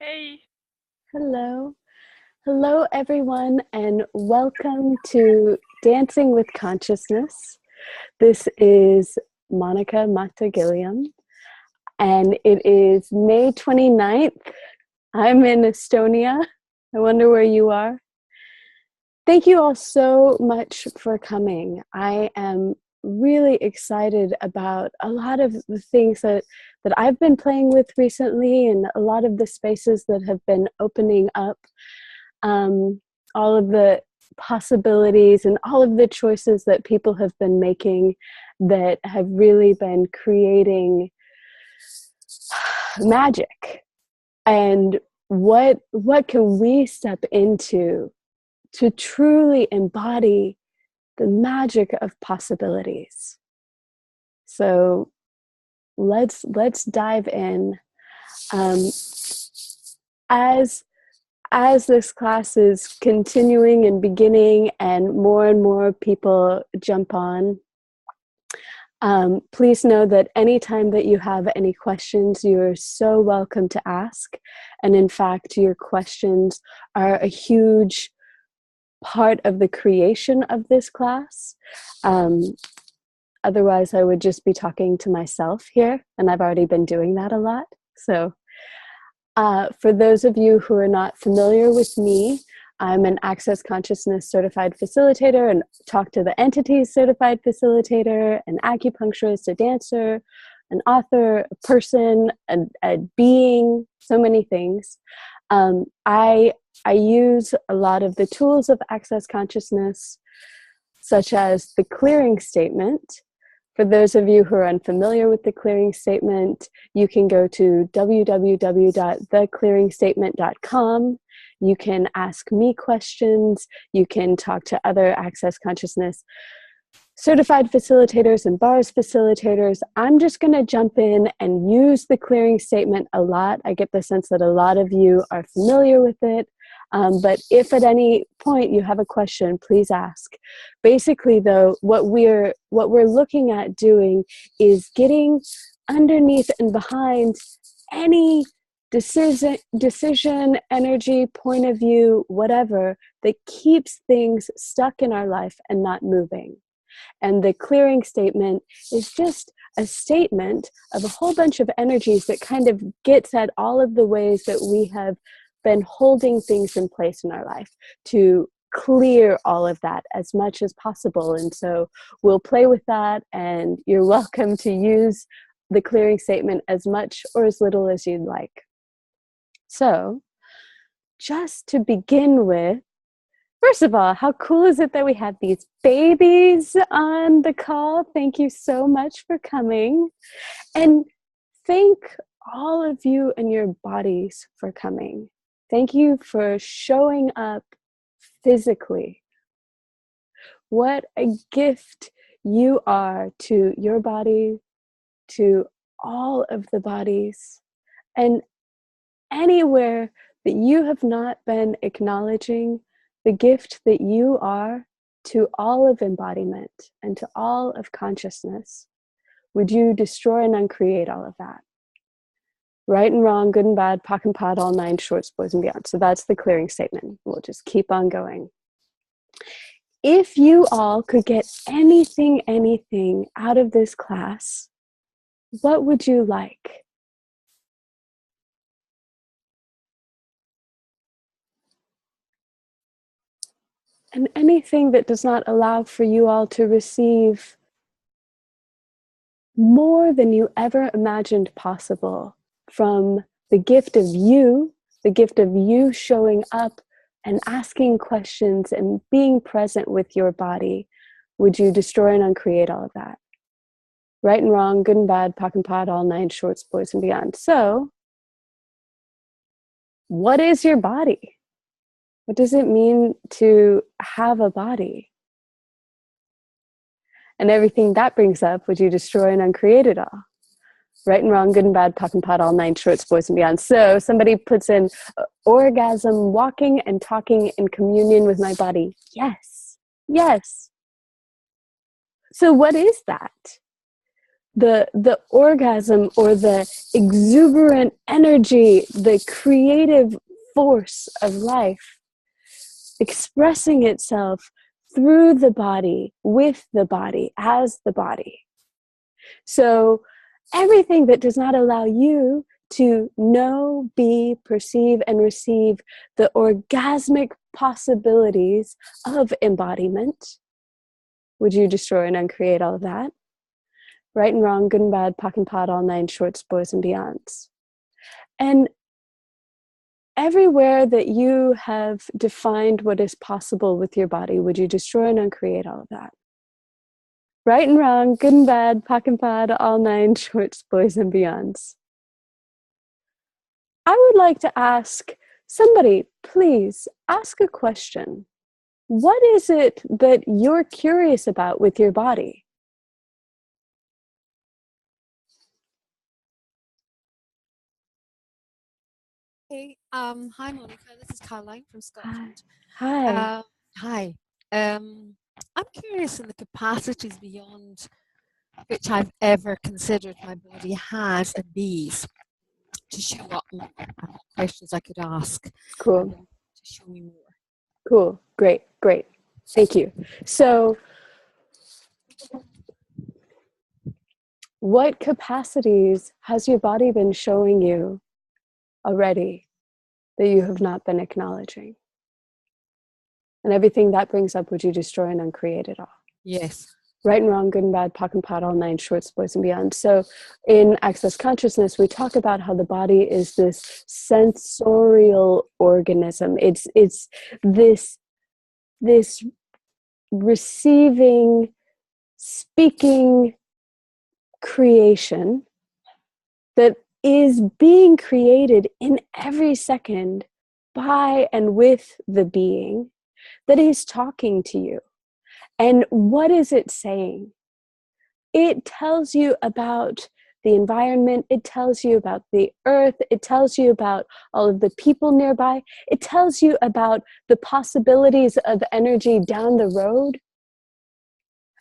Hey. Hello. Hello, everyone, and welcome to Dancing with Consciousness. This is Monica Matagilliam, and it is May 29th. I'm in Estonia. I wonder where you are. Thank you all so much for coming. I am really excited about a lot of the things that I've been playing with recently and a lot of the spaces that have been opening up. All of the possibilities and all of the choices that people have been making that have really been creating magic. And what can we step into to truly embody the magic of possibilities? So let's dive in. Um, as as this class is continuing and beginning and more people jump on, please know that anytime that you have any questions, you're so welcome to ask. And in fact, your questions are a huge part of the creation of this class. Otherwise, I would just be talking to myself here, and I've already been doing that a lot. So for those of you who are not familiar with me, I'm an Access Consciousness certified facilitator and Talk to the Entities certified facilitator, an acupuncturist, a dancer, an author, a person, a being, so many things. I use a lot of the tools of Access Consciousness, such as the clearing statement. For those of you who are unfamiliar with the clearing statement, you can go to www.theclearingstatement.com. You can ask me questions. You can talk to other Access Consciousness certified facilitators and bars facilitators. I'm just going to jump in and use the clearing statement a lot. I get the sense that a lot of you are familiar with it. But if at any point you have a question, please ask. Basically, though, what we're looking at doing is getting underneath and behind any decision, energy, point of view, whatever, that keeps things stuck in our life and not moving. And the clearing statement is just a statement of a whole bunch of energies that kind of gets at all of the ways that we have been holding things in place in our life to clear all of that as much as possible. And so we'll play with that, and you're welcome to use the clearing statement as much or as little as you'd like. So just to begin with, first of all, how cool is it that we have these babies on the call? Thank you so much for coming. And thank all of you and your bodies for coming. Thank you for showing up physically. What a gift you are to your body, to all of the bodies, and anywhere that you have not been acknowledging the gift that you are to all of embodiment and to all of consciousness. Would you destroy and uncreate all of that? Right and wrong, good and bad, POC and POD, all nine shorts, boys and beyond. So that's the clearing statement. We'll just keep on going. If you all could get anything out of this class, what would you like? And anything that does not allow for you all to receive more than you ever imagined possible from the gift of you showing up and asking questions and being present with your body. Would you destroy and uncreate all of that? Right and wrong, good and bad, POC and POD, all nine shorts, boys and beyond. So, what is your body? What does it mean to have a body? And everything that brings up, would you destroy and uncreate it all? Right and wrong, good and bad, POC and POD, all nine shorts, boys and beyond. So somebody puts in orgasm, walking and talking in communion with my body. Yes, yes. So what is that? the orgasm or the exuberant energy, the creative force of life expressing itself through the body, with the body, as the body. So everything that does not allow you to know, be, perceive, and receive the orgasmic possibilities of embodiment, would you destroy and uncreate all of that? Right and wrong, good and bad, POC and POD, all nine shorts, boys and beyonds. And everywhere that you have defined what is possible with your body, would you destroy and uncreate all of that? Right and wrong, good and bad, POC and POD, all nine shorts, boys and beyonds. I would like to ask somebody, please ask a question. What is it that you're curious about with your body? Hey, hi Monica, this is Caroline from Hi. Scotland. Hi. Hi. I'm curious in the capacities beyond which I've ever considered my body has and bees to show up more, and what questions I could ask Cool. to show me more. Cool. Great. Great. Thank you. So, what capacities has your body been showing you already that you have not been acknowledging? And everything that brings up, would you destroy and uncreate it all? Yes. Right and wrong, good and bad, POC and POD, all nine shorts, boys and beyond. So in Access Consciousness, we talk about how the body is this sensorial organism. It's this receiving, speaking creation that is being created in every second by and with the being that is talking to you. And what is it saying? It tells you about the environment, it tells you about the earth, it tells you about all of the people nearby, it tells you about the possibilities of energy down the road.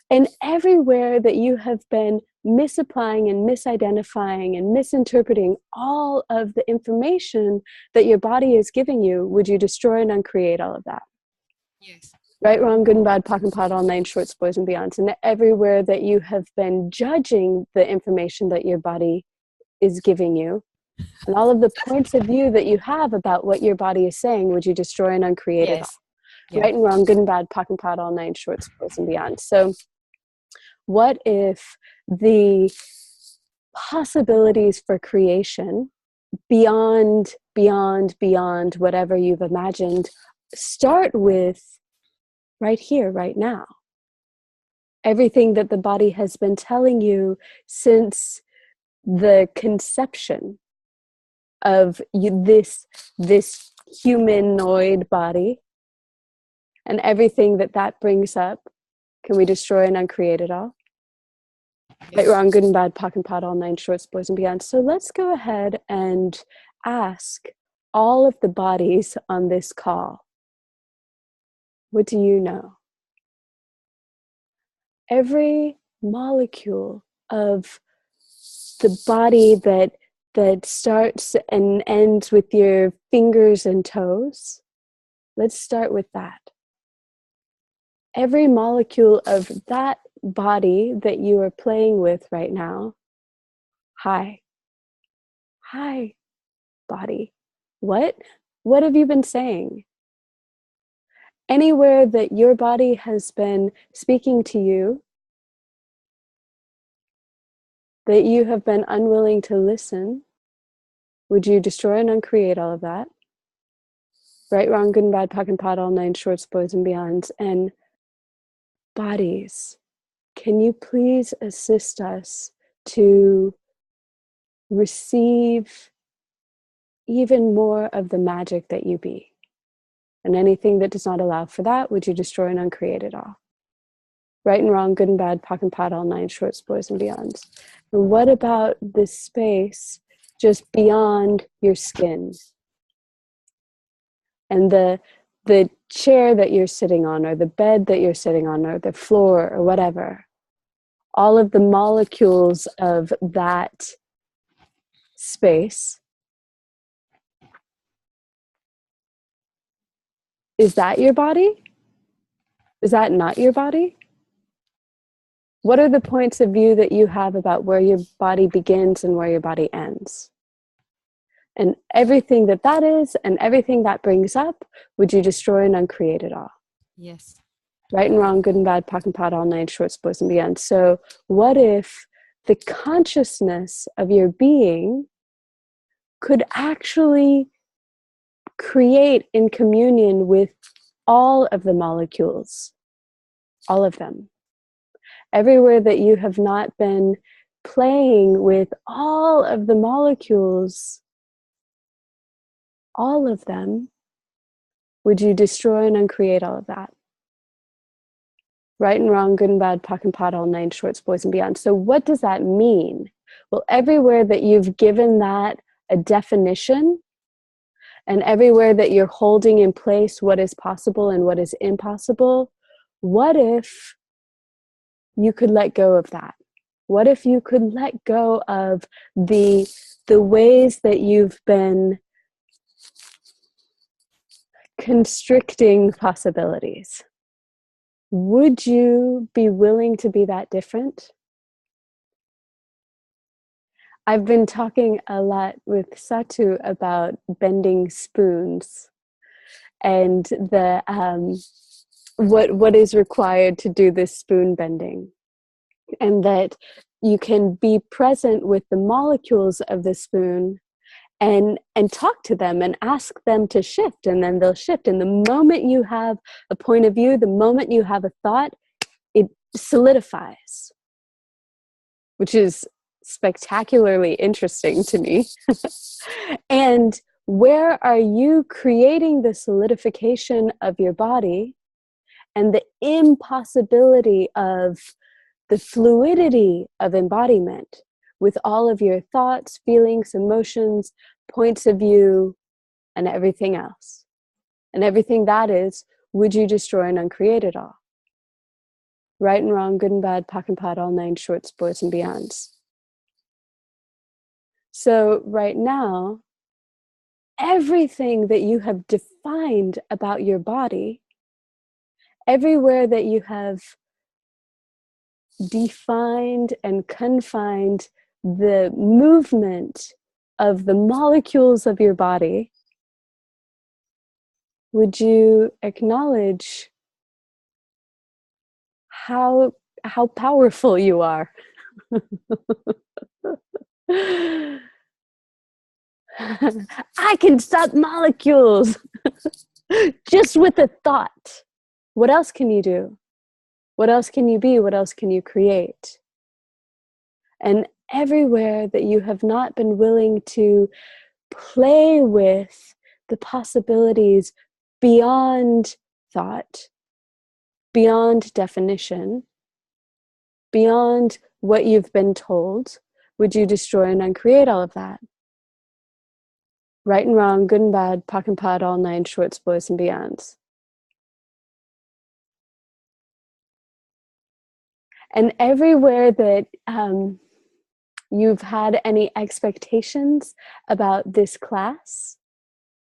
And everywhere that you have been misapplying and misidentifying and misinterpreting all of the information that your body is giving you, would you destroy and uncreate all of that? Yes. Right, wrong, good and bad, POC and POD, all nine shorts, boys and beyonds. And everywhere that you have been judging the information that your body is giving you, and all of the points of view that you have about what your body is saying, would you destroy and uncreate it all? Yes. Yeah. Right and wrong, good and bad, POC and POD, all nine shorts, boys and beyonds. So what if the possibilities for creation beyond whatever you've imagined start with right here, right now? Everything that the body has been telling you since the conception of this humanoid body, and everything that that brings up, can we destroy and uncreate it all? Right, wrong, good and bad, POC and POD, all nine shorts, boys and beyond. So let's go ahead and ask all of the bodies on this call, what do you know? Every molecule of the body that starts and ends with your fingers and toes, let's start with that. Every molecule of that body that you are playing with right now, hi. Hi, body. What have you been saying? Anywhere that your body has been speaking to you, that you have been unwilling to listen, would you destroy and uncreate all of that? Right, wrong, good and bad, POC and POD, all nine shorts, boys and beyonds. And bodies, can you please assist us to receive even more of the magic that you be? And anything that does not allow for that, would you destroy and uncreate it all? Right and wrong, good and bad, POC and POD, all nine shorts, boys and beyonds. And what about this space just beyond your skin? And the chair that you're sitting on, or the bed that you're sitting on, or the floor, or whatever. all of the molecules of that space. Is that your body? Is that not your body? What are the points of view that you have about where your body begins and where your body ends? And everything that that is and everything that brings up, would you destroy and uncreate it all? Yes. Right and wrong, good and bad, POC and POD, all nine shorts, boys and beyond. So what if the consciousness of your being could actually create in communion with all of the molecules, all of them? Everywhere that you have not been playing with all of the molecules, all of them, would you destroy and uncreate all of that? Right and wrong, good and bad, POC and POD, all nine shorts, boys and beyond. So what does that mean? Well, everywhere that you've given that a definition, and everywhere that you're holding in place what is possible and what is impossible, what if you could let go of that? What if you could let go of the ways that you've been constricting possibilities? Would you be willing to be that different? I've been talking a lot with Satu about bending spoons and the what is required to do this spoon bending, and that you can be present with the molecules of the spoon and talk to them and ask them to shift, and then they'll shift. And the moment you have a point of view, the moment you have a thought, it solidifies, which is spectacularly interesting to me. And where are you creating the solidification of your body and the impossibility of the fluidity of embodiment with all of your thoughts, feelings, emotions, points of view, and everything else? And everything that is, would you destroy and uncreate it all? Right and wrong, good and bad, POC and POD, all nine shorts, boys and beyonds. So right now, everything that you have defined about your body, everywhere that you have defined and confined the movement of the molecules of your body, would you acknowledge how powerful you are? I can stop molecules just with a thought. What else can you do? What else can you be? What else can you create? And everywhere that you have not been willing to play with the possibilities beyond thought, beyond definition, beyond what you've been told, would you destroy and uncreate all of that? Right and wrong, good and bad, POC and POD, all nine shorts, boys and beyonds. And everywhere that you've had any expectations about this class,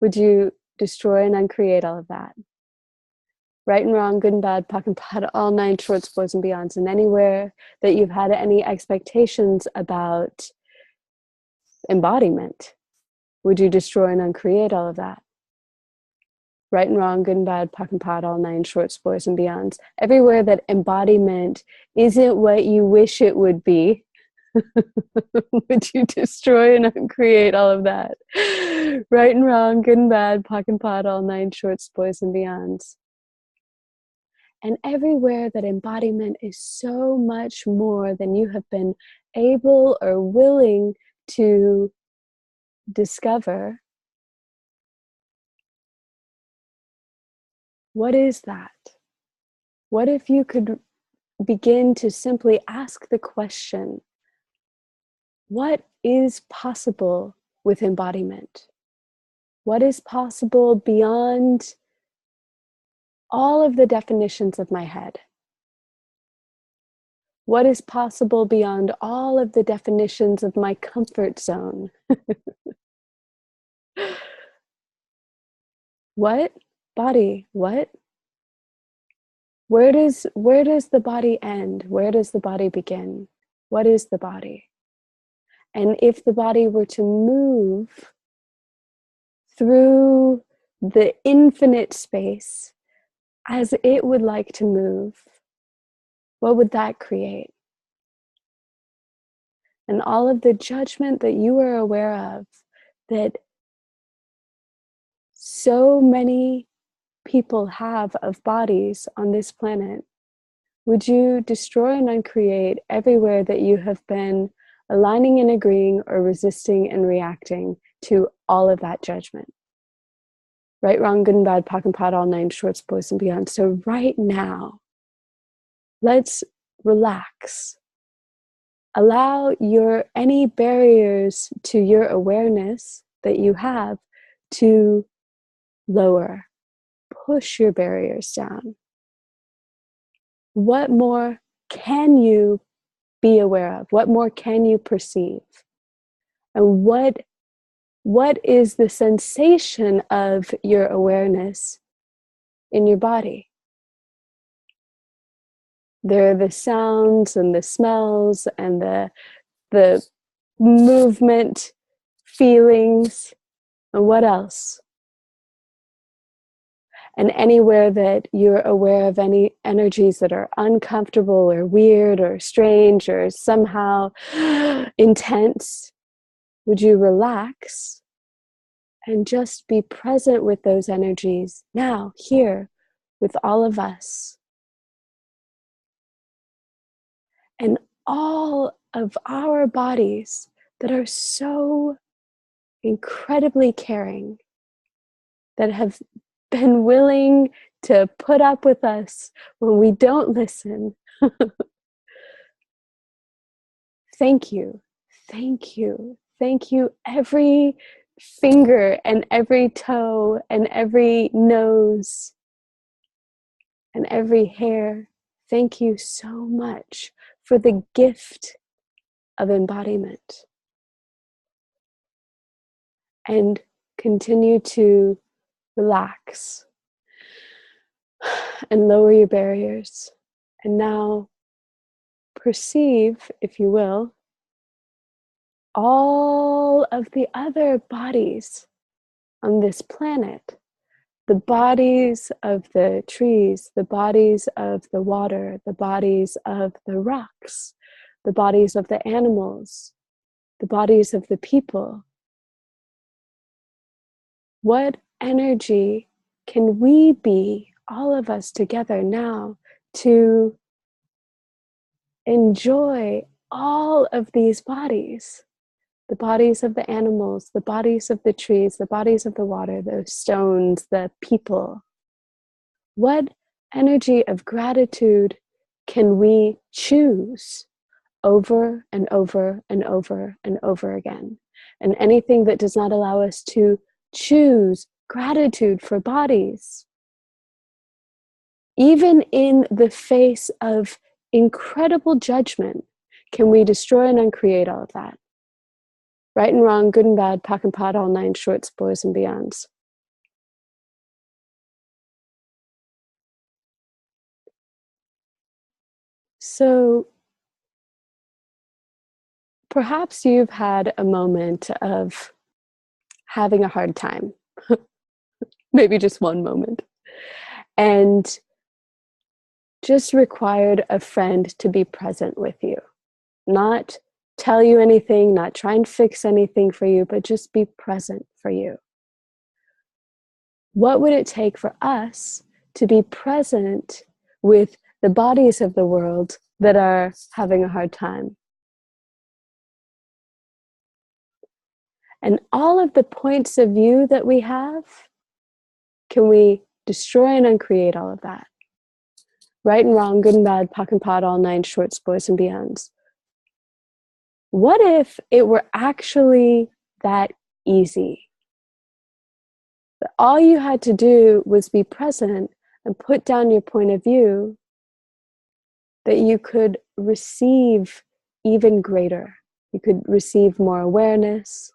would you destroy and uncreate all of that? Right and wrong, good and bad, POC and POD, all nine shorts, boys and beyonds. And anywhere that you've had any expectations about embodiment, would you destroy and uncreate all of that? Right and wrong, good and bad, POC and POD, all nine shorts, boys and beyonds. Everywhere that embodiment isn't what you wish it would be, would you destroy and uncreate all of that? Right and wrong, good and bad, POC and POD, all nine shorts, boys and beyonds. And everywhere that embodiment is so much more than you have been able or willing to discover, what is that? What if you could begin to simply ask the question, what is possible with embodiment? What is possible beyond all of the definitions of my head? What is possible beyond all of the definitions of my comfort zone? What? Body, what? Where does the body end? Where does the body begin? What is the body? And if the body were to move through the infinite space as it would like to move, what would that create? And all of the judgment that you are aware of, that so many people have of bodies on this planet, would you destroy and uncreate everywhere that you have been aligning and agreeing or resisting and reacting to all of that judgment? Right, wrong, good and bad, POC and POD, all nine shorts, boys and beyond. So right now, let's relax. Allow any barriers to your awareness that you have to lower. Push your barriers down. What more can you be aware of? What more can you perceive? And what is the sensation of your awareness in your body? There are the sounds and the smells and the movement, feelings, and what else? And anywhere that you're aware of any energies that are uncomfortable or weird or strange or somehow intense, would you relax and just be present with those energies now, here, with all of us? And all of our bodies that are so incredibly caring, that have been willing to put up with us when we don't listen. Thank you, thank you, thank you. Every finger and every toe and every nose and every hair, thank you so much for the gift of embodiment. And continue to relax and lower your barriers. And now perceive, if you will, all of the other bodies on this planet. The bodies of the trees, the bodies of the water, the bodies of the rocks, the bodies of the animals, the bodies of the people. What energy can we be, all of us together now, to enjoy all of these bodies? The bodies of the animals, the bodies of the trees, the bodies of the water, the stones, the people. What energy of gratitude can we choose over and over and over and over again? And anything that does not allow us to choose gratitude for bodies, even in the face of incredible judgment, can we destroy and uncreate all of that? Right and wrong, good and bad, POC and POD, all nine shorts, boys and beyonds. So perhaps you've had a moment of having a hard time, maybe just one moment, and just required a friend to be present with you, not tell you anything, not try and fix anything for you, but just be present for you. What would it take for us to be present with the bodies of the world that are having a hard time? And all of the points of view that we have, can we destroy and uncreate all of that? Right and wrong, good and bad, POC and POD, all nine shorts, boys and beyonds. What if it were actually that easy? That all you had to do was be present and put down your point of view, that you could receive even greater. You could receive more awareness.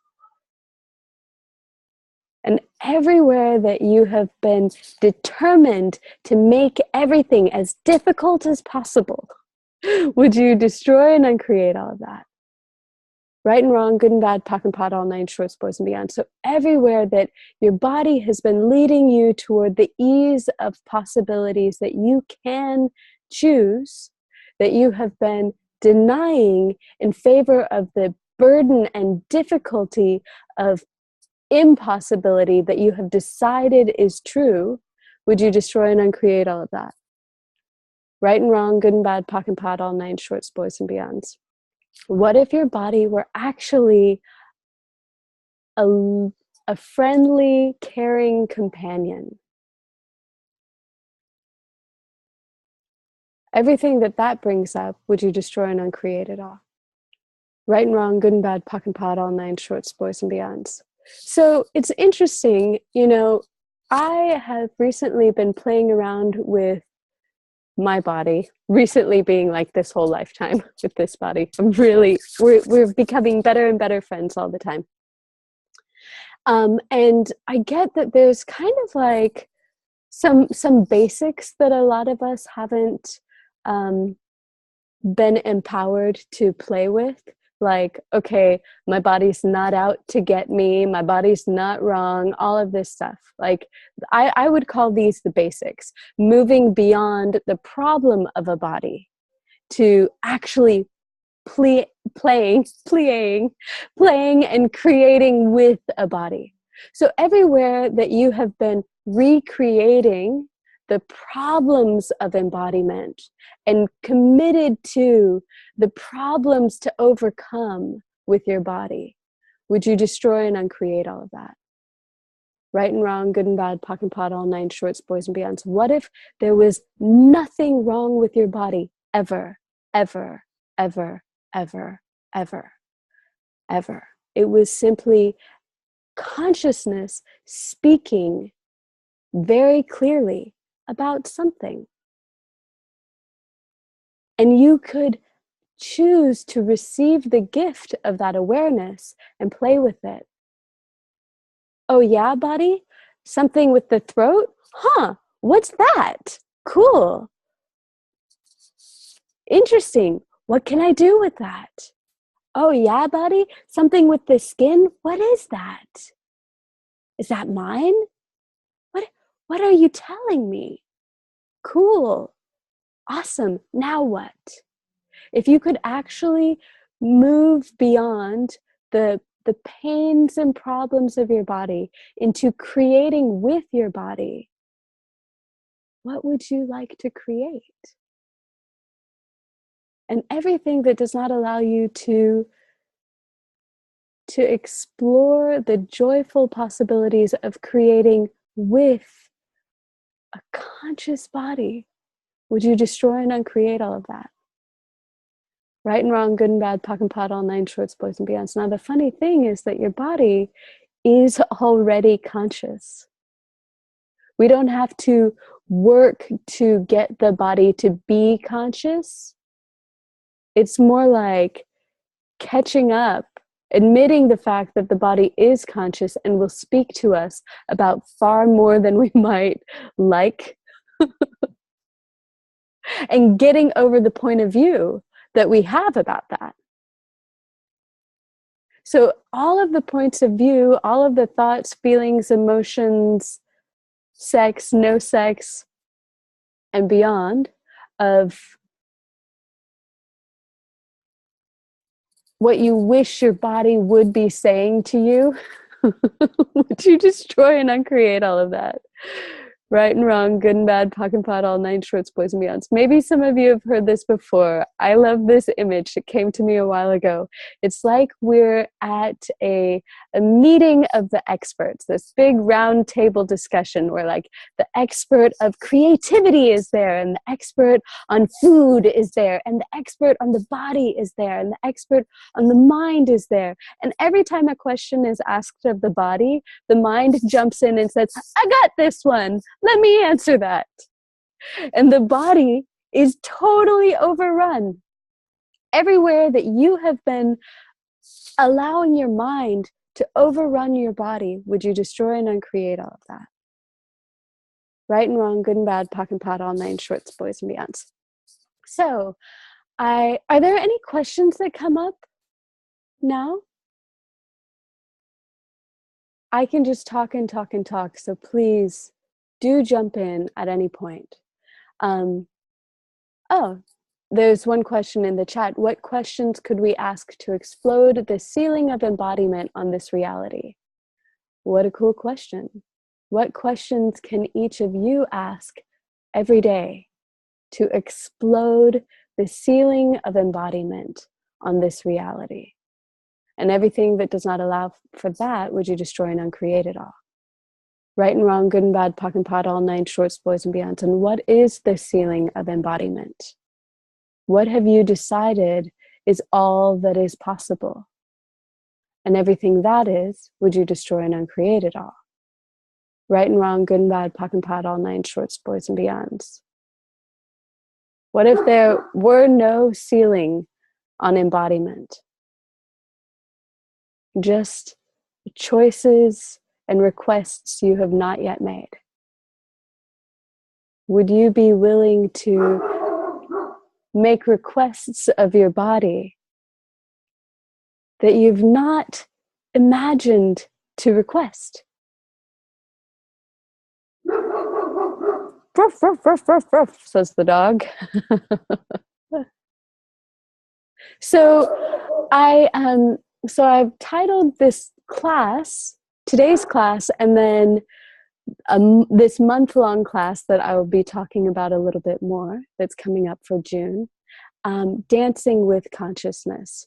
And everywhere that you have been determined to make everything as difficult as possible, would you destroy and uncreate all of that? Right and wrong, good and bad, POC and POD, all nine shorts, boys and beyond. So everywhere that your body has been leading you toward the ease of possibilities that you can choose, that you have been denying in favor of the burden and difficulty of impossibility that you have decided is true, would you destroy and uncreate all of that? Right and wrong, good and bad, POC and POD, all nine shorts, boys and beyonds. What if your body were actually a friendly, caring companion? Everything that brings up, would you destroy and uncreate it all? Right and wrong, good and bad, POC and POD, all nine shorts, boys and beyonds. So it's interesting, you know, I have recently been playing around with my body, recently being like this whole lifetime with this body. We're becoming better and better friends all the time. And I get that there's kind of like some basics that a lot of us haven't been empowered to play with. Like, okay, my body's not out to get me, my body's not wrong, all of this stuff. Like, I would call these the basics, moving beyond the problem of a body to actually playing and creating with a body. So everywhere that you have been recreating the problems of embodiment and committed to the problems to overcome with your body, would you destroy and uncreate all of that? Right and wrong, good and bad, POC and POD, all nine shorts, boys and beyonds. What if there was nothing wrong with your body ever, ever, ever, ever, ever, ever? It was simply consciousness speaking very clearly about something. And you could choose to receive the gift of that awareness and play with it. Oh yeah, body? Something with the throat? Huh, what's that? Cool. Interesting. What can I do with that? Oh yeah, body? Something with the skin? What is that? Is that mine? What are you telling me? Cool. Awesome. Now what? If you could actually move beyond the pains and problems of your body into creating with your body, what would you like to create? And everything that does not allow you to explore the joyful possibilities of creating with a conscious body, would you destroy and uncreate all of that? Right and wrong, good and bad, POC and POD, all nine shorts, boys and beyonds. Now the funny thing is that your body is already conscious. We don't have to work to get the body to be conscious. It's more like catching up, admitting the fact that the body is conscious and will speak to us about far more than we might like, and getting over the point of view that we have about that. So all of the points of view, all of the thoughts, feelings, emotions, sex, no sex, and beyond of what you wish your body would be saying to you, would you destroy and uncreate all of that? Right and wrong, good and bad, POC and POD, all nine shorts, boys and beyonds. Maybe some of you have heard this before. I love this image. It came to me a while ago. It's like we're at a meeting of the experts, this big round table discussion where like the expert of creativity is there, and the expert on food is there, and the expert on the body is there, and the expert on the mind is there. And every time a question is asked of the body, the mind jumps in and says, I got this one. Let me answer that. And the body is totally overrun. everywhere that you have been allowing your mind to overrun your body, would you destroy and uncreate all of that? Right and wrong, good and bad, POC and POD, all nine shorts, boys and beyonds. So, are there any questions that come up now? I can just talk and talk and talk, so please do jump in at any point. Oh, there's one question in the chat. What questions could we ask to explode the ceiling of embodiment on this reality? What a cool question. What questions can each of you ask every day to explode the ceiling of embodiment on this reality? And everything that does not allow for that, would you destroy and uncreate it all? Right and wrong, good and bad, POC and POD, all nine shorts, boys and beyonds. And what is the ceiling of embodiment? What have you decided is all that is possible? And everything that is, would you destroy and uncreate it all? Right and wrong, good and bad, POC and POD, all nine shorts, boys and beyonds. What if there were no ceiling on embodiment? Just choices and requests you have not yet made. Would you be willing to make requests of your body that you've not imagined to request? Ruff, ruff, ruff, ruff, ruff, says the dog. So I've titled this class, today's class, and then this month-long class that I will be talking about a little bit more, that's coming up for June, Dancing with Consciousness.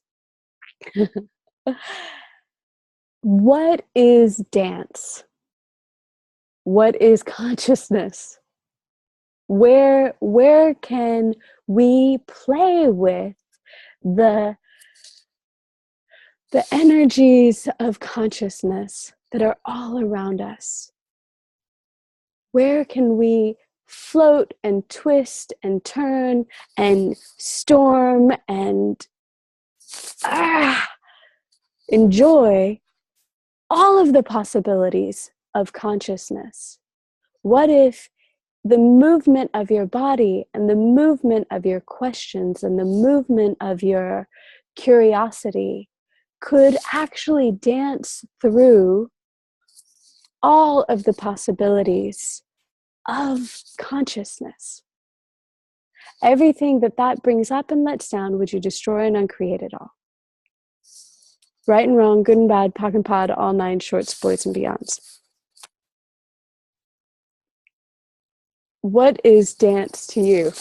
What is dance? What is consciousness? Where can we play with the energies of consciousness that are all around us? Where can we float and twist and turn and storm and enjoy all of the possibilities of consciousness? What if the movement of your body and the movement of your questions and the movement of your curiosity could actually dance through all of the possibilities of consciousness? Everything that brings up and lets down, would you destroy and uncreate it all? Right and wrong, good and bad, POC and POD, all nine shorts, boys and beyonds. What is dance to you?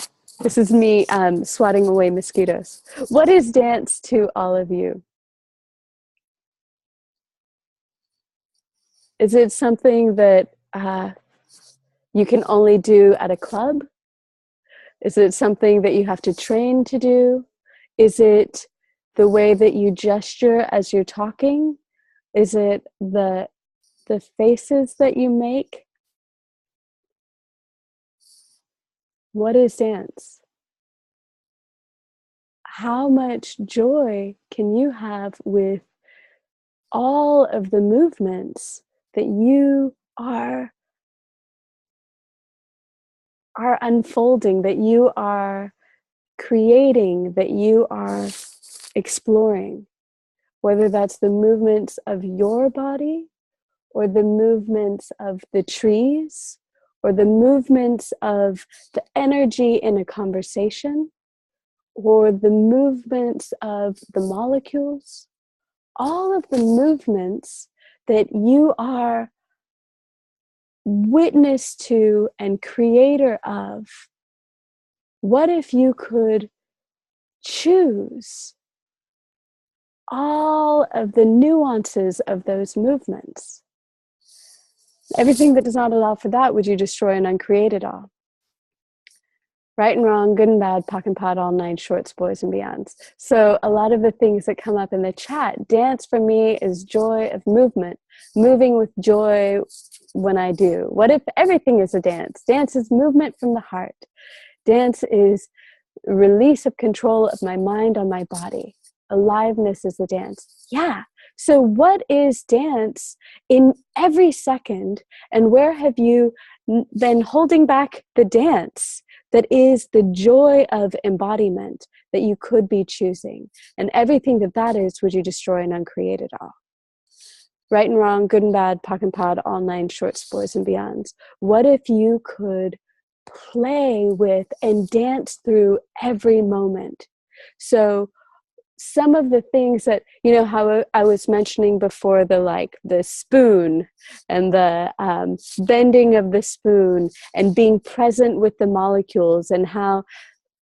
This is me swatting away mosquitoes. What is dance to all of you? Is it something that you can only do at a club? Is it something that you have to train to do? Is it the way that you gesture as you're talking? Is it the faces that you make? What is dance? How much joy can you have with all of the movements that you are unfolding, that you are creating, that you are exploring? Whether that's the movements of your body, or the movements of the trees, or the movements of the energy in a conversation, or the movements of the molecules, all of the movements that you are witness to and creator of. What if you could choose all of the nuances of those movements? Everything that does not allow for that, would you destroy and uncreate it all? Right and wrong, good and bad, POC and POD, all nine shorts, boys and beyonds. So a lot of the things that come up in the chat, dance for me is joy of movement, moving with joy when I do. What if everything is a dance? Dance is movement from the heart. Dance is release of control of my mind on my body. Aliveness is the dance. Yeah. So what is dance in every second, and where have you been holding back the dance that is the joy of embodiment that you could be choosing? And everything that is, would you destroy and uncreate it all? Right and wrong, good and bad, POC and POD, all nine shorts, boys and beyonds. What if you could play with and dance through every moment? So some of the things that, how I was mentioning before, the spoon and the bending of the spoon and being present with the molecules, and how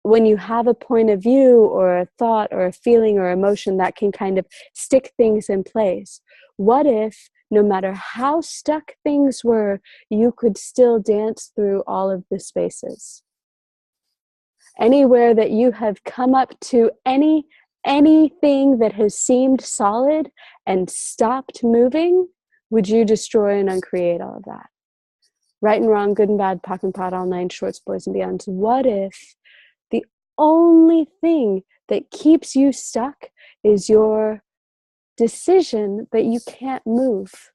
when you have a point of view or a thought or a feeling or emotion, that can kind of stick things in place. What if, no matter how stuck things were, you could still dance through all of the spaces? Anywhere that you have come up to anything that has seemed solid and stopped moving, would you destroy and uncreate all of that? Right and wrong, good and bad, POC and POD, all nine shorts, boys and beyonds. What if the only thing that keeps you stuck is your decision that you can't move?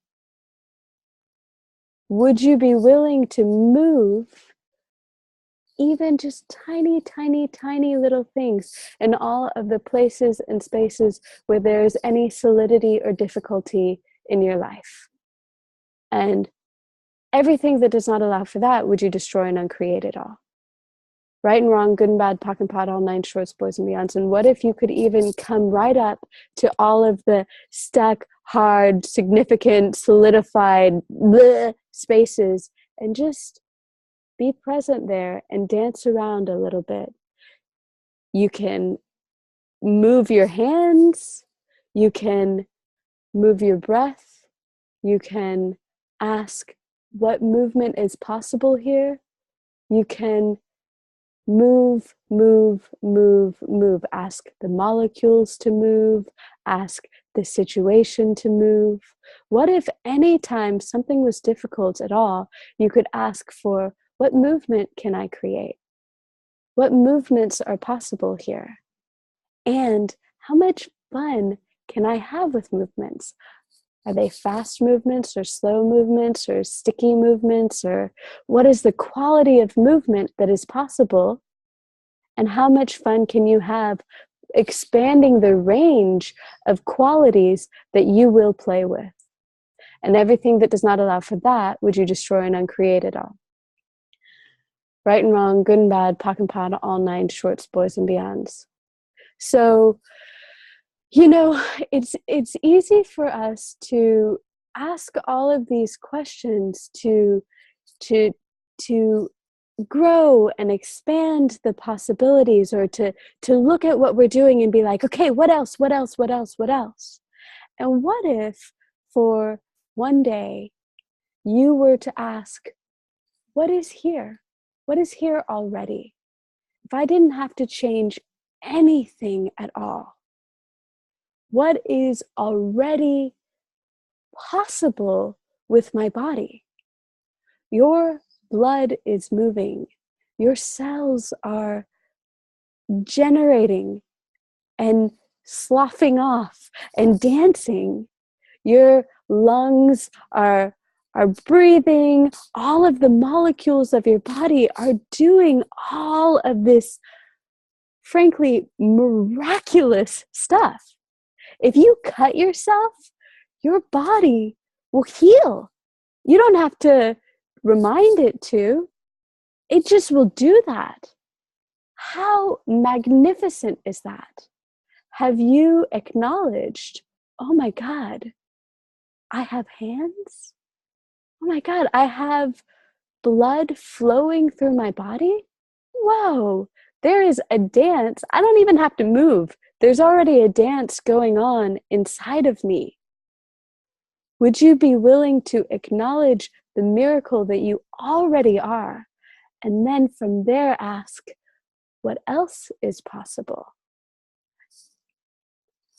Would you be willing to move even just tiny, tiny, tiny little things in all of the places and spaces where there's any solidity or difficulty in your life? And everything that does not allow for that, would you destroy and uncreate it all? Right and wrong, good and bad, POC and POD, all nine shorts, boys and beyonds. And what if you could even come right up to all of the stuck, hard, significant, solidified spaces and just be present there and dance around a little bit? You can move your hands, you can move your breath, you can ask what movement is possible here. You can move, move, move, move. Ask the molecules to move, ask the situation to move. What if anytime something was difficult at all, you could ask for, what movement can I create? What movements are possible here? And how much fun can I have with movements? Are they fast movements or slow movements or sticky movements? Or what is the quality of movement that is possible? And how much fun can you have expanding the range of qualities that you will play with? And everything that does not allow for that, would you destroy and uncreate it all? Right and wrong, good and bad, POC and POD, all nine shorts, boys and beyonds. So, it's easy for us to ask all of these questions to grow and expand the possibilities, or to look at what we're doing and be like, okay, what else, what else, what else, what else? And what if for one day you were to ask, what is here? What is here already? If I didn't have to change anything at all, what is already possible with my body? Your blood is moving. Your cells are generating and sloughing off and dancing. Your lungs are breathing. All of the molecules of your body are doing all of this, frankly, miraculous stuff. If you cut yourself, your body will heal. You don't have to remind it to. It just will do that. How magnificent is that? Have you acknowledged, oh my God, I have hands? Oh my God, I have blood flowing through my body? Whoa, there is a dance. I don't even have to move. There's already a dance going on inside of me. Would you be willing to acknowledge the miracle that you already are? And then from there ask, what else is possible?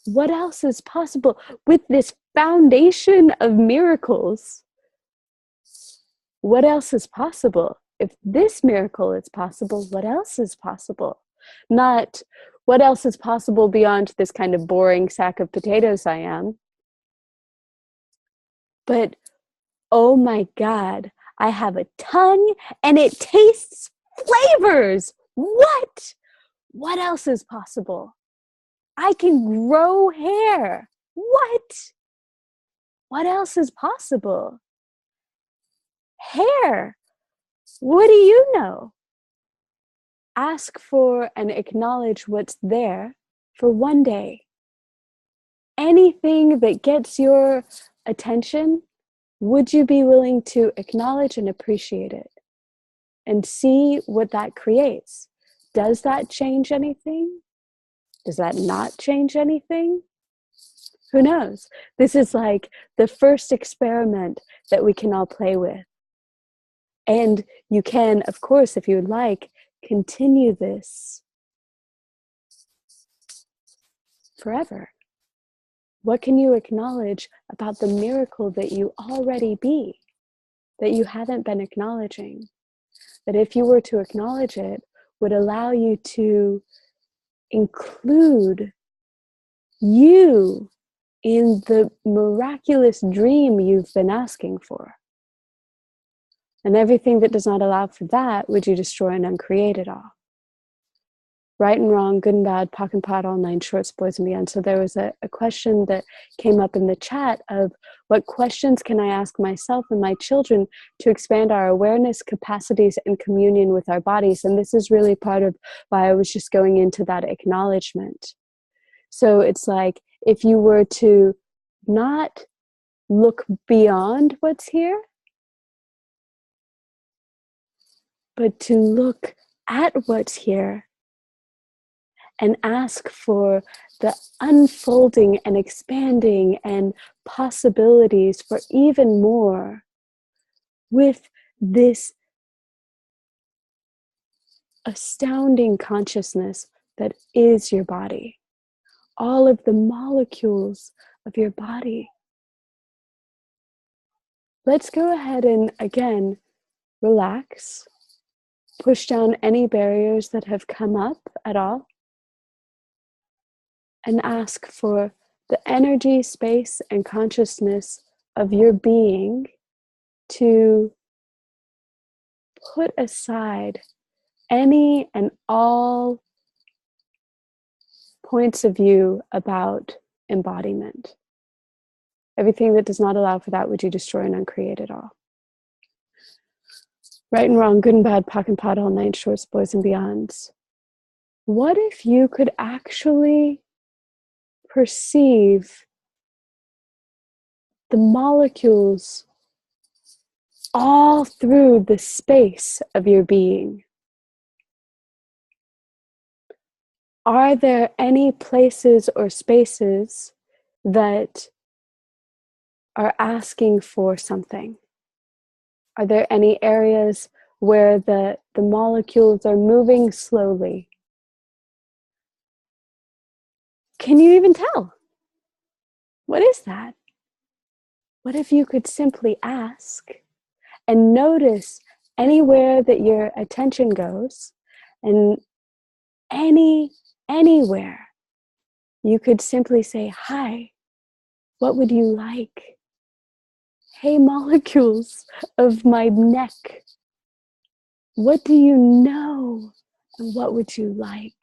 What else is possible with this foundation of miracles? What else is possible? If this miracle is possible, what else is possible? Not what else is possible beyond this kind of boring sack of potatoes I am, but oh my God, I have a tongue and it tastes flavors. What? What else is possible? I can grow hair. What? What else is possible? Hair. What do you know? Ask for and acknowledge what's there for one day. Anything that gets your attention, would you be willing to acknowledge and appreciate it and see what that creates? Does that change anything? Does that not change anything? Who knows? This is like the first experiment that we can all play with. And you can, of course, if you would like, continue this forever. What can you acknowledge about the miracle that you already be, that you haven't been acknowledging? That if you were to acknowledge it, would allow you to include you in the miraculous dream you've been asking for. And everything that does not allow for that, would you destroy and uncreate it all? Right and wrong, good and bad, POC and POD, all nine shorts, boys and beyond. So there was a question that came up in the chat of what questions can I ask myself and my children to expand our awareness, capacities, and communion with our bodies? And this is really part of why I was just going into that acknowledgement. So it's like, if you were to not look beyond what's here, but to look at what's here and ask for the unfolding and expanding and possibilities for even more with this astounding consciousness that is your body. All of the molecules of your body. Let's go ahead and, again, relax. Push down any barriers that have come up at all. And ask for the energy, space, and consciousness of your being to put aside any and all points of view about embodiment. Everything that does not allow for that, would you destroy and uncreate it all? Right and wrong, good and bad, POC and POD, all nine shorts, boys and beyonds. What if you could actually perceive the molecules all through the space of your being? Are there any places or spaces that are asking for something? Are there any areas where the molecules are moving slowly? Can you even tell? What is that? What if you could simply ask and notice anywhere that your attention goes, and anywhere you could simply say, hi, what would you like? Hey, molecules of my neck, what do you know and what would you like?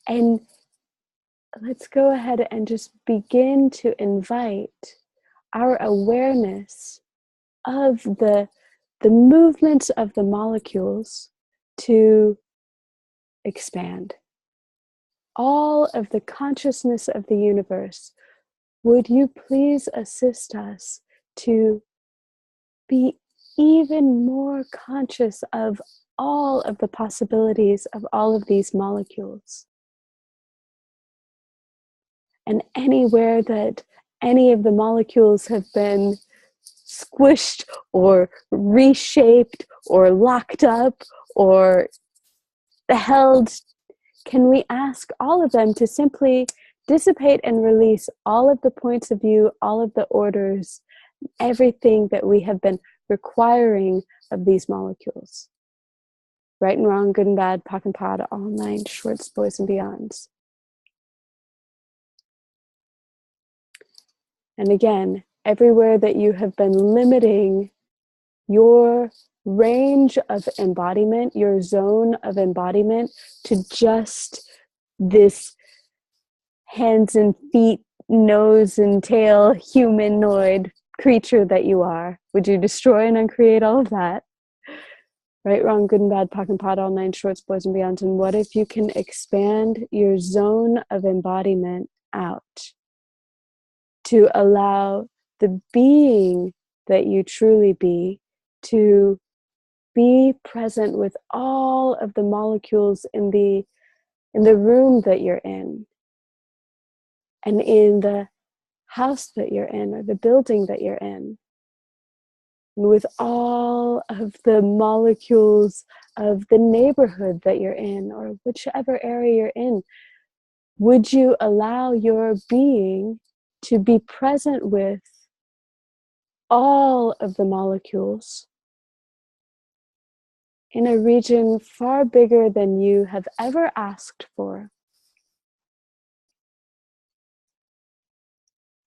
And let's go ahead and just begin to invite our awareness of the movements of the molecules to expand. All of the consciousness of the universe, would you please assist us to be even more conscious of all of the possibilities of all of these molecules? And anywhere that any of the molecules have been squished or reshaped or locked up or held, can we ask all of them to simply dissipate and release all of the points of view, all of the orders, everything that we have been requiring of these molecules? Right and wrong, good and bad, POC and POD, all nine shorts, boys and beyonds. And again, everywhere that you have been limiting your range of embodiment, your zone of embodiment, to just this hands and feet, nose and tail humanoid creature that you are, would you destroy and uncreate all of that? Right, wrong, good and bad, POC and POD, all nine shorts, boys and beyonds. And what if you can expand your zone of embodiment out to allow the being that you truly be to be present with all of the molecules in the room that you're in, and in the house that you're in, or the building that you're in, and with all of the molecules of the neighborhood that you're in, or whichever area you're in. Would you allow your being to be present with all of the molecules in a region far bigger than you have ever asked for?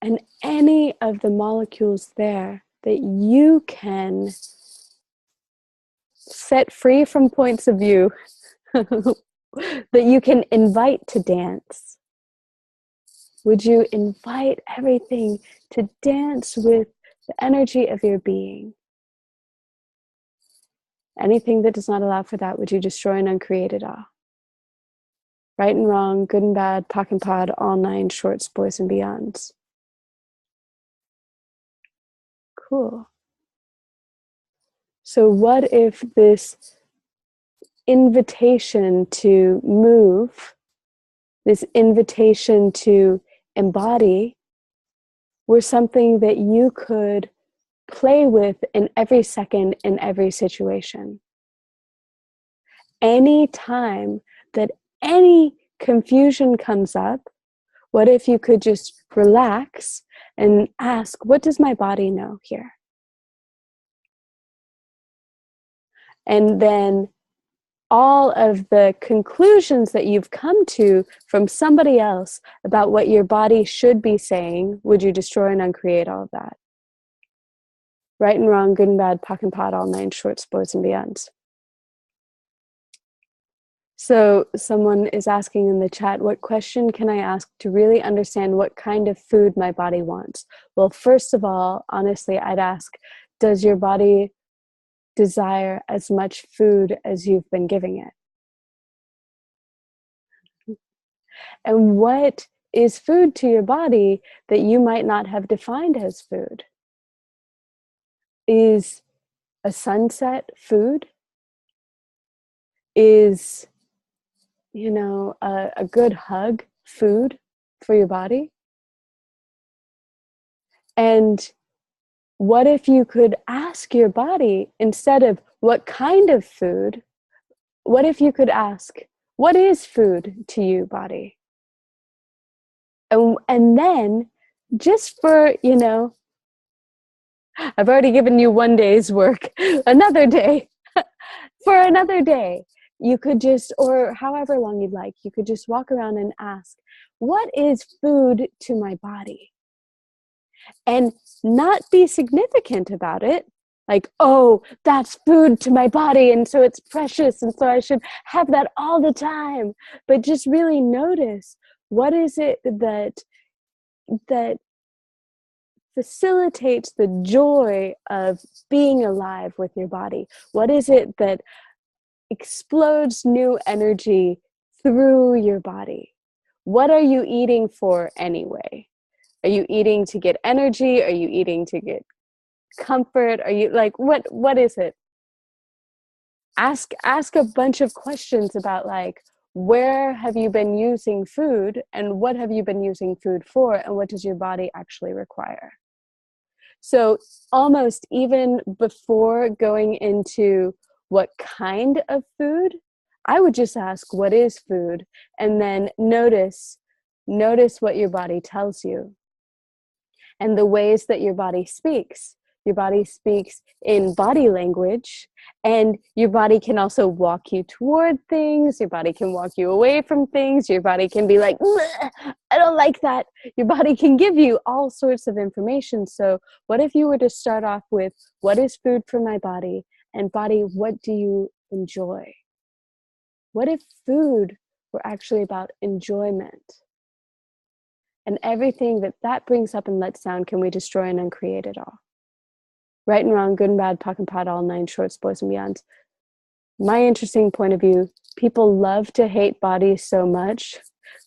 And any of the molecules there that you can set free from points of view, that you can invite to dance. Would you invite everything to dance with the energy of your being? Anything that does not allow for that, would you destroy and uncreate it all? Right and wrong, good and bad, POC and POD, all nine shorts, boys and beyonds. Cool. So what if this invitation to move, this invitation to embody, were something that you could play with in every second, in every situation? Any time that any confusion comes up, what if you could just relax and ask, what does my body know here? And then all of the conclusions that you've come to from somebody else about what your body should be saying, would you destroy and uncreate all of that? Right and wrong, good and bad, POC and POD, all nine shorts, boys and beyonds. So someone is asking in the chat, what question can I ask to really understand what kind of food my body wants? Well, first of all, honestly, I'd ask, does your body desire as much food as you've been giving it? And what is food to your body that you might not have defined as food? Is a sunset food? Is, a good hug food for your body? And what if you could ask your body, instead of what kind of food, what if you could ask, what is food to you, body? And then, just for, I've already given you one day's work, another day, for another day, you could just, or however long you'd like, you could just walk around and ask, what is food to my body? And not be significant about it, like, oh, that's food to my body, and so it's precious, and so I should have that all the time. But just really notice, what is it that facilitates the joy of being alive with your body? What is it that explodes new energy through your body? What are you eating for anyway? Are you eating to get energy? Are you eating to get comfort? Are you like, what is it? Ask a bunch of questions about, like, where have you been using food, and what have you been using food for, and what does your body actually require? So almost even before going into what kind of food, I would just ask, what is food? And then notice what your body tells you and the ways that your body speaks. your body speaks in body language, and your body can also walk you toward things, your body can walk you away from things, your body can be like, I don't like that. Your body can give you all sorts of information. So what if you were to start off with, what is food for my body? And body, what do you enjoy? What if food were actually about enjoyment? And everything that brings up in Let's Sound, can we destroy and uncreate it all? Right and wrong, good and bad, POC and POD, all nine shorts, boys and beyonds. My interesting point of view, people love to hate bodies so much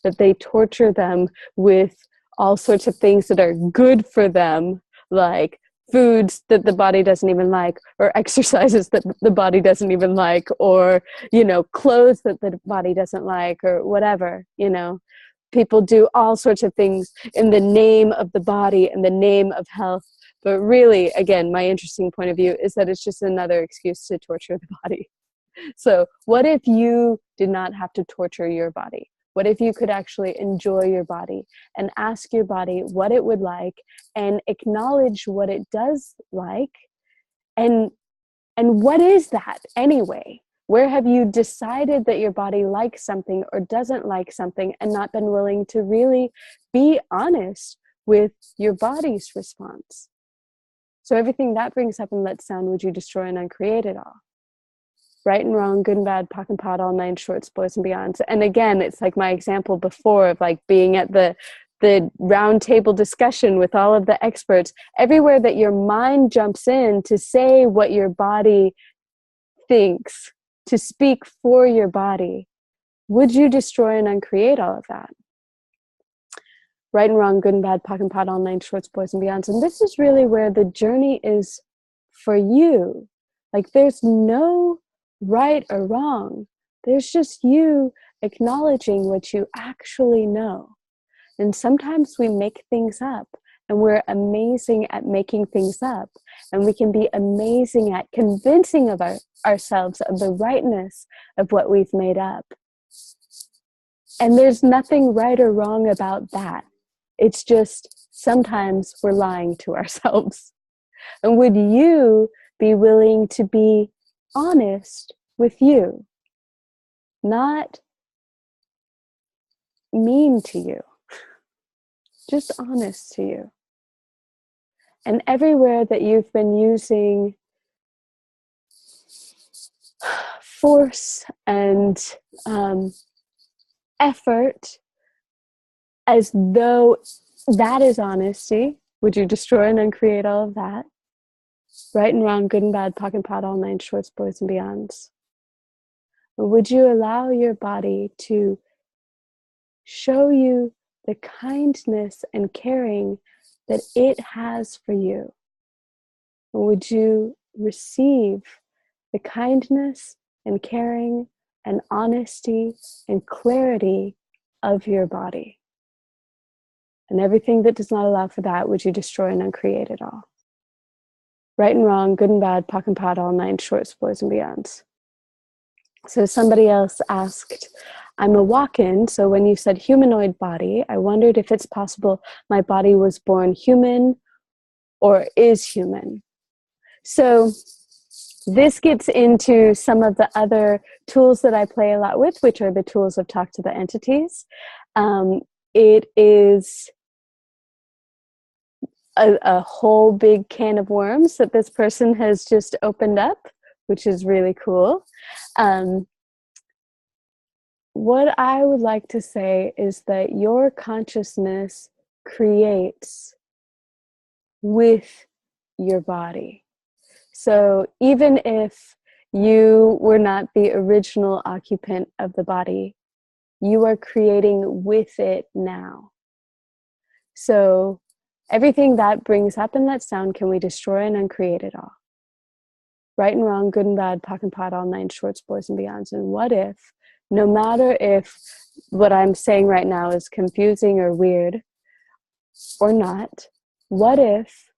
that they torture them with all sorts of things that are good for them, like foods that the body doesn't even like, or exercises that the body doesn't even like, or, you know, clothes that the body doesn't like, or whatever, you know. People do all sorts of things in the name of the body and the name of health. But really, again, my interesting point of view is that it's just another excuse to torture the body. So what if you did not have to torture your body? What if you could actually enjoy your body and ask your body what it would like and acknowledge what it does like? And what is that anyway? Where have you decided that your body likes something or doesn't like something and not been willing to really be honest with your body's response? So everything that brings up in Let's Sound, would you destroy and uncreate it all? Right and wrong, good and bad, POC and POD, all nine shorts, boys and beyonds. And again, it's like my example before of like being at the round table discussion with all of the experts. Everywhere that your mind jumps in to say what your body thinks, to speak for your body, would you destroy and uncreate all of that? Right and wrong, good and bad, POC and POD, all nine shorts, boys and beyonds. And this is really where the journey is for you. Like there's no right or wrong. There's just you acknowledging what you actually know. And sometimes we make things up, and we're amazing at making things up. And we can be amazing at convincing of ourselves of the rightness of what we've made up. And there's nothing right or wrong about that. It's just sometimes we're lying to ourselves. And would you be willing to be honest with you? Not mean to you, just honest to you. And everywhere that you've been using force and effort as though that is honesty, would you destroy and uncreate all of that? Right and wrong, good and bad, POC and POD, all nine shorts, boys and beyonds. Would you allow your body to show you the kindness and caring that it has for you? Would you receive the kindness and caring and honesty and clarity of your body? And everything that does not allow for that, would you destroy and uncreate it all? Right and wrong, good and bad, POC and POD, all nine shorts, boys and beyonds. So somebody else asked, I'm a walk-in, so when you said humanoid body, I wondered if it's possible my body was born human or is human. So this gets into some of the other tools that I play a lot with, which are the tools of Talk to the Entities. It is a whole big can of worms that this person has just opened up, which is really cool. What I would like to say is that your consciousness creates with your body. So even if you were not the original occupant of the body, you are creating with it now. So everything that brings up in Let's Sound, can we destroy and uncreate it all? Right and wrong, good and bad, POC and POD, all nine shorts, boys and beyonds. And what if, no matter if what I'm saying right now is confusing or weird or not, what if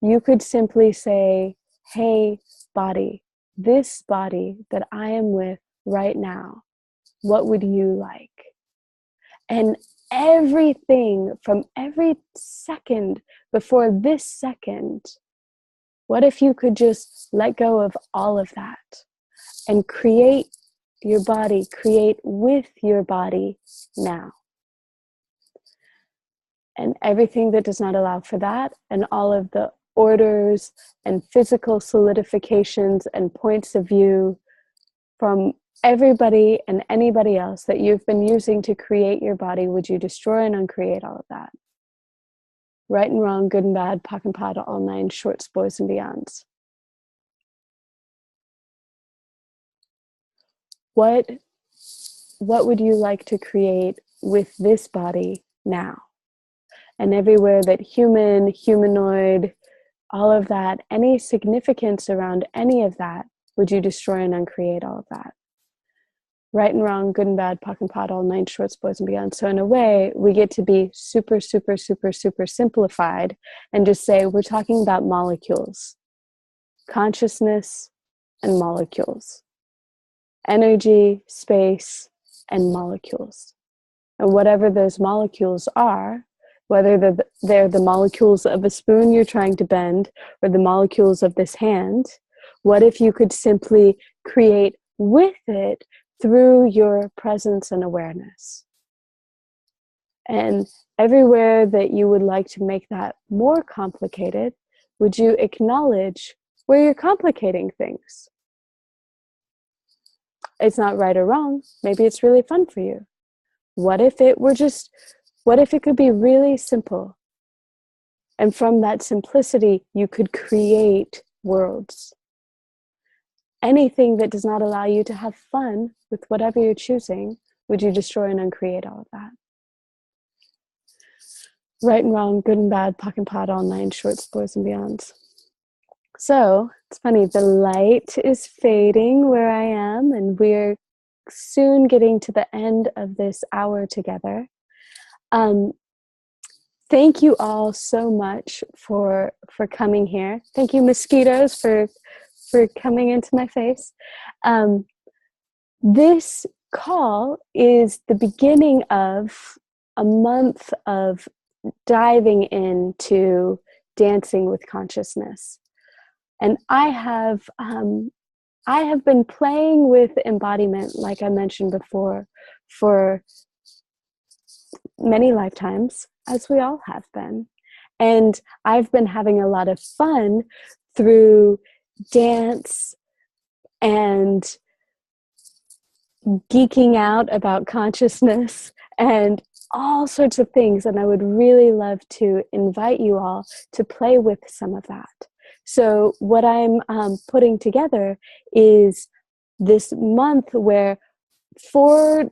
you could simply say, hey, body, this body that I am with right now, what would you like? And everything from every second before this second What if you could just let go of all of that and create your body, create with your body now? And everything that does not allow for that, and all of the orders and physical solidifications and points of view from everybody and anybody else that you've been using to create your body, would you destroy and uncreate all of that? Right and wrong, good and bad, POC and POD, all nine shorts, boys and beyonds. What would you like to create with this body now? And everywhere that human, humanoid, all of that, any significance around any of that, would you destroy and uncreate all of that? Right and wrong, good and bad, POC and POD, all nine shorts, boys and beyond. So in a way, we get to be super, super, super, super simplified and just say we're talking about molecules, consciousness and molecules, energy, space, and molecules. And whatever those molecules are, whether they're the molecules of a spoon you're trying to bend or the molecules of this hand, what if you could simply create with it through your presence and awareness? And everywhere that you would like to make that more complicated, would you acknowledge where you're complicating things? It's not right or wrong. Maybe it's really fun for you. What if it could be really simple? And from that simplicity, you could create worlds. Anything that does not allow you to have fun with whatever you're choosing, would you destroy and uncreate all of that? Right and wrong, good and bad, POC and POD, all nine shorts, boys and beyonds. So it's funny, the light is fading where I am, and we're soon getting to the end of this hour together. Thank you all so much for coming here. Thank you, mosquitoes, for coming into my face. This call is the beginning of a month of diving into dancing with consciousness. And I have been playing with embodiment, like I mentioned before, for many lifetimes, as we all have been. And I've been having a lot of fun through dance and geeking out about consciousness and all sorts of things. And I would really love to invite you all to play with some of that. So what I'm putting together is this month where for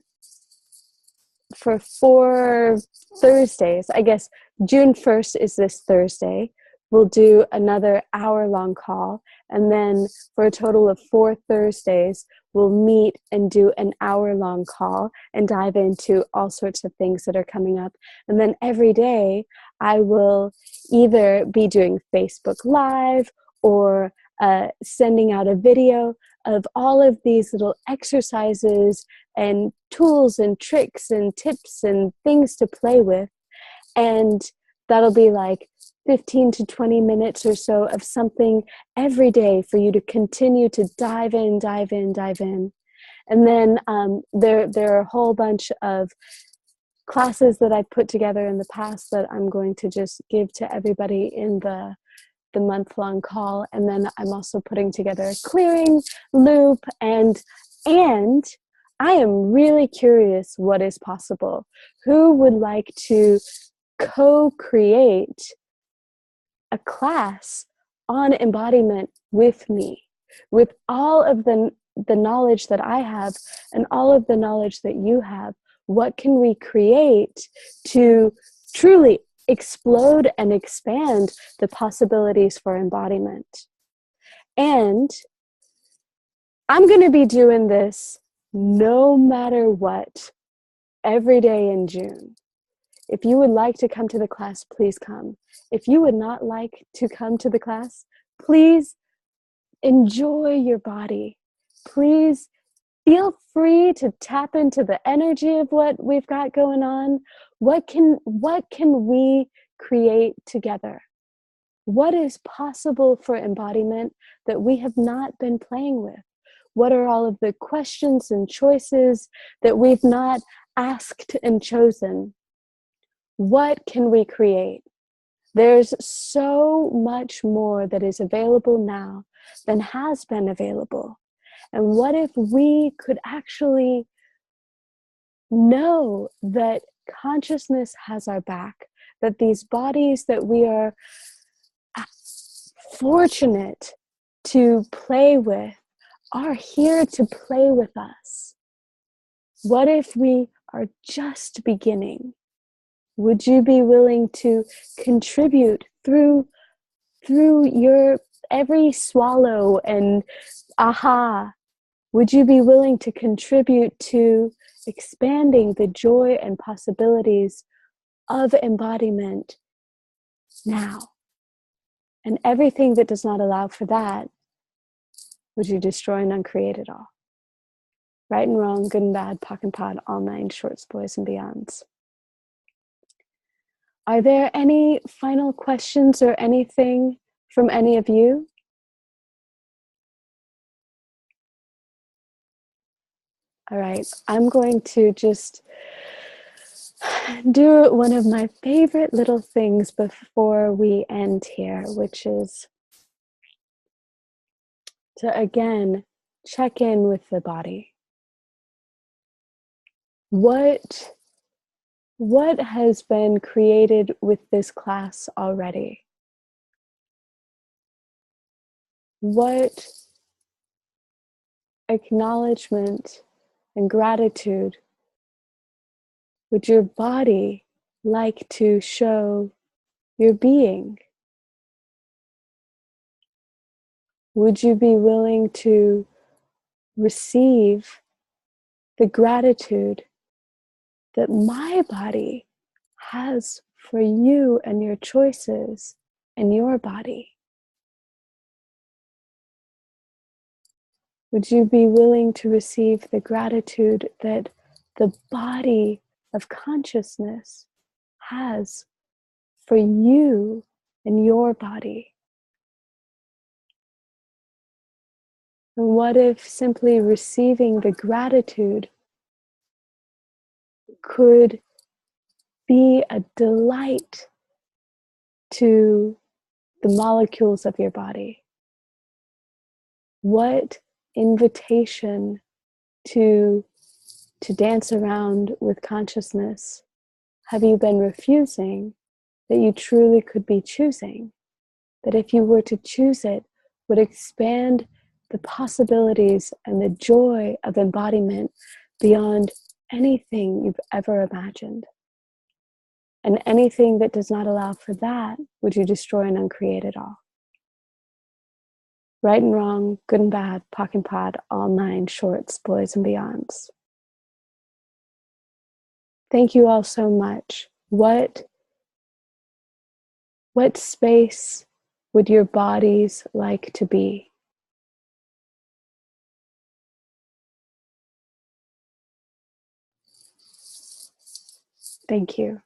4 Thursdays, I guess June 1st is this Thursday, we'll do another hour-long call. And then for a total of 4 Thursdays, we'll meet and do an hour-long call and dive into all sorts of things that are coming up. And then every day, I will either be doing Facebook Live or sending out a video of all of these little exercises and tools and tricks and tips and things to play with. And that'll be like 15 to 20 minutes or so of something every day for you to continue to dive in. And then there are a whole bunch of classes that I've put together in the past that I'm going to just give to everybody in the month-long call. And then I'm also putting together a clearing loop, and I am really curious what is possible. Who would like to co-create a class on embodiment with me, with all of the knowledge that I have and all of the knowledge that you have? What can we create to truly explode and expand the possibilities for embodiment? And I'm going to be doing this no matter what, every day in June. If you would like to come to the class, please come. If you would not like to come to the class, please enjoy your body. Please feel free to tap into the energy of what we've got going on. What can we create together? What is possible for embodiment that we have not been playing with? What are all of the questions and choices that we've not asked and chosen? What can we create? There's so much more that is available now than has been available. And what if we could actually know that consciousness has our back, that these bodies that we are fortunate to play with are here to play with us? What if we are just beginning? Would you be willing to contribute through your every swallow and aha? Would you be willing to contribute to expanding the joy and possibilities of embodiment now? And everything that does not allow for that, would you destroy and uncreate it all? Right and wrong, good and bad, POC and POD, all nine shorts, boys and beyonds. Are there any final questions or anything from any of you? All right, I'm going to just do one of my favorite little things before we end here, which is to again check in with the body. What has been created with this class already? What acknowledgement and gratitude would your body like to show your being? Would you be willing to receive the gratitude that my body has for you and your choices and your body? Would you be willing to receive the gratitude that the body of consciousness has for you and your body? And what if simply receiving the gratitude could be a delight to the molecules of your body? What invitation to dance around with consciousness have you been refusing that you truly could be choosing? That if you were to choose it, would expand the possibilities and the joy of embodiment beyond anything you've ever imagined. And anything that does not allow for that, would you destroy and uncreate it all? Right and wrong, good and bad, POC and POD, all nine shorts, boys and beyonds. Thank you all so much. What space would your bodies like to be? Thank you.